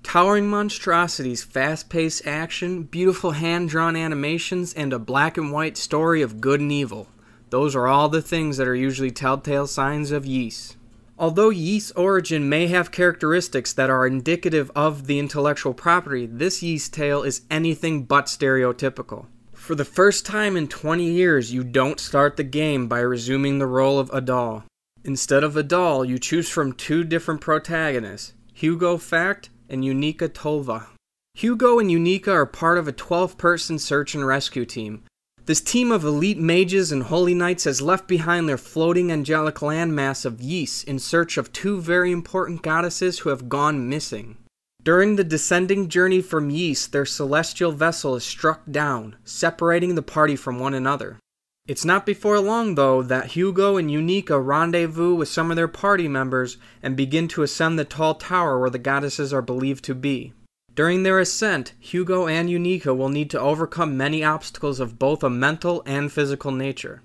Towering monstrosities, fast-paced action, beautiful hand-drawn animations, and a black and white story of good and evil. Those are all the things that are usually telltale signs of Ys. Although Ys origin may have characteristics that are indicative of the intellectual property, this Ys tale is anything but stereotypical. For the first time in 20 years, you don't start the game by resuming the role of Adol. Instead of Adol, you choose from two different protagonists, Hugo Fact and Unica Tova. Hugo and Unica are part of a 12-person search and rescue team. This team of elite mages and holy knights has left behind their floating angelic landmass of Ys in search of two very important goddesses who have gone missing. During the descending journey from Ys, their celestial vessel is struck down, separating the party from one another. It's not before long, though, that Hugo and Unica rendezvous with some of their party members and begin to ascend the tall tower where the goddesses are believed to be. During their ascent, Hugo and Unica will need to overcome many obstacles of both a mental and physical nature.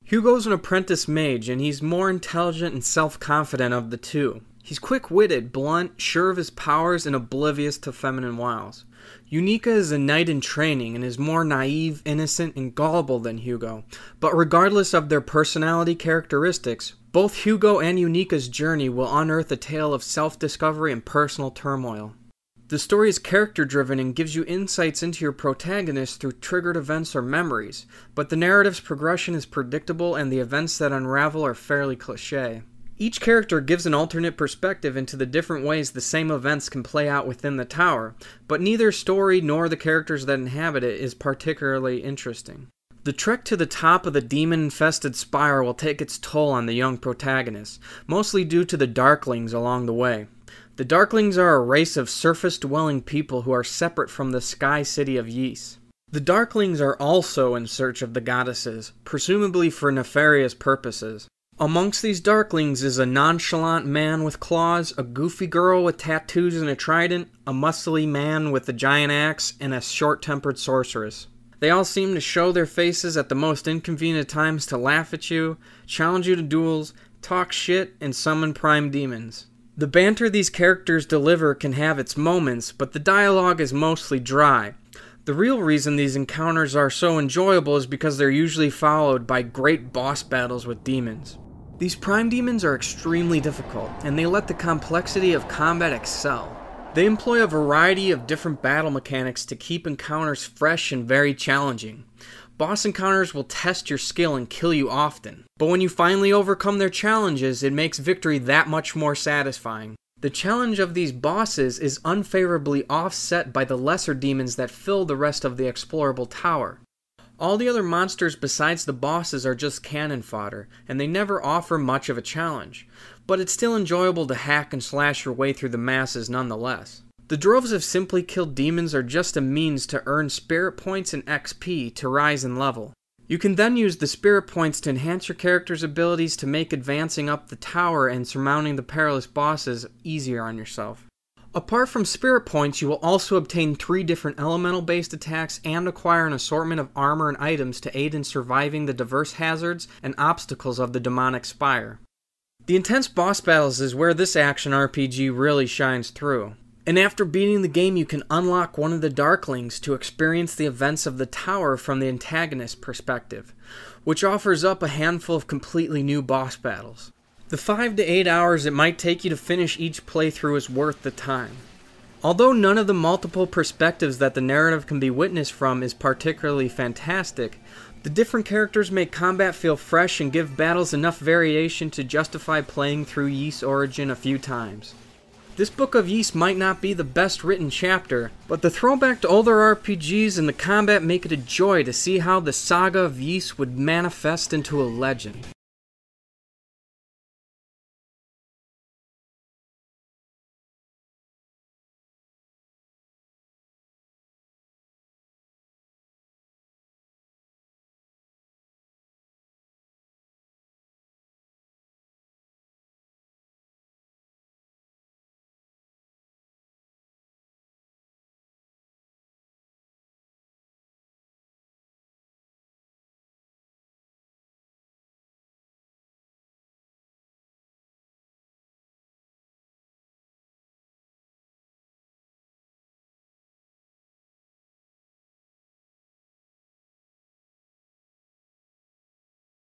Hugo's an apprentice mage, and he's more intelligent and self-confident of the two. He's quick-witted, blunt, sure of his powers, and oblivious to feminine wiles. Unica is a knight in training and is more naive, innocent, and gullible than Hugo, but regardless of their personality characteristics, both Hugo and Unica's journey will unearth a tale of self-discovery and personal turmoil. The story is character-driven and gives you insights into your protagonist through triggered events or memories, but the narrative's progression is predictable and the events that unravel are fairly cliché. Each character gives an alternate perspective into the different ways the same events can play out within the tower, but neither story nor the characters that inhabit it is particularly interesting. The trek to the top of the demon-infested spire will take its toll on the young protagonist, mostly due to the Darklings along the way. The Darklings are a race of surface-dwelling people who are separate from the sky city of Ys. The Darklings are also in search of the goddesses, presumably for nefarious purposes. Amongst these Darklings is a nonchalant man with claws, a goofy girl with tattoos and a trident, a muscly man with a giant axe, and a short-tempered sorceress. They all seem to show their faces at the most inconvenient times to laugh at you, challenge you to duels, talk shit, and summon prime demons. The banter these characters deliver can have its moments, but the dialogue is mostly dry. The real reason these encounters are so enjoyable is because they're usually followed by great boss battles with demons. These prime demons are extremely difficult, and they let the complexity of combat excel. They employ a variety of different battle mechanics to keep encounters fresh and very challenging. Boss encounters will test your skill and kill you often, but when you finally overcome their challenges, it makes victory that much more satisfying. The challenge of these bosses is unfavorably offset by the lesser demons that fill the rest of the explorable tower. All the other monsters besides the bosses are just cannon fodder, and they never offer much of a challenge, but it's still enjoyable to hack and slash your way through the masses nonetheless. The droves of simply killed demons are just a means to earn spirit points and XP to rise in level. You can then use the spirit points to enhance your character's abilities to make advancing up the tower and surmounting the perilous bosses easier on yourself. Apart from spirit points, you will also obtain 3 different elemental-based attacks and acquire an assortment of armor and items to aid in surviving the diverse hazards and obstacles of the demonic spire. The intense boss battles is where this action RPG really shines through. And after beating the game, you can unlock one of the Darklings to experience the events of the tower from the antagonist's perspective, which offers up a handful of completely new boss battles. The 5 to 8 hours it might take you to finish each playthrough is worth the time. Although none of the multiple perspectives that the narrative can be witnessed from is particularly fantastic, the different characters make combat feel fresh and give battles enough variation to justify playing through Ys Origin a few times. This book of Ys might not be the best written chapter, but the throwback to older RPGs and the combat make it a joy to see how the saga of Ys would manifest into a legend.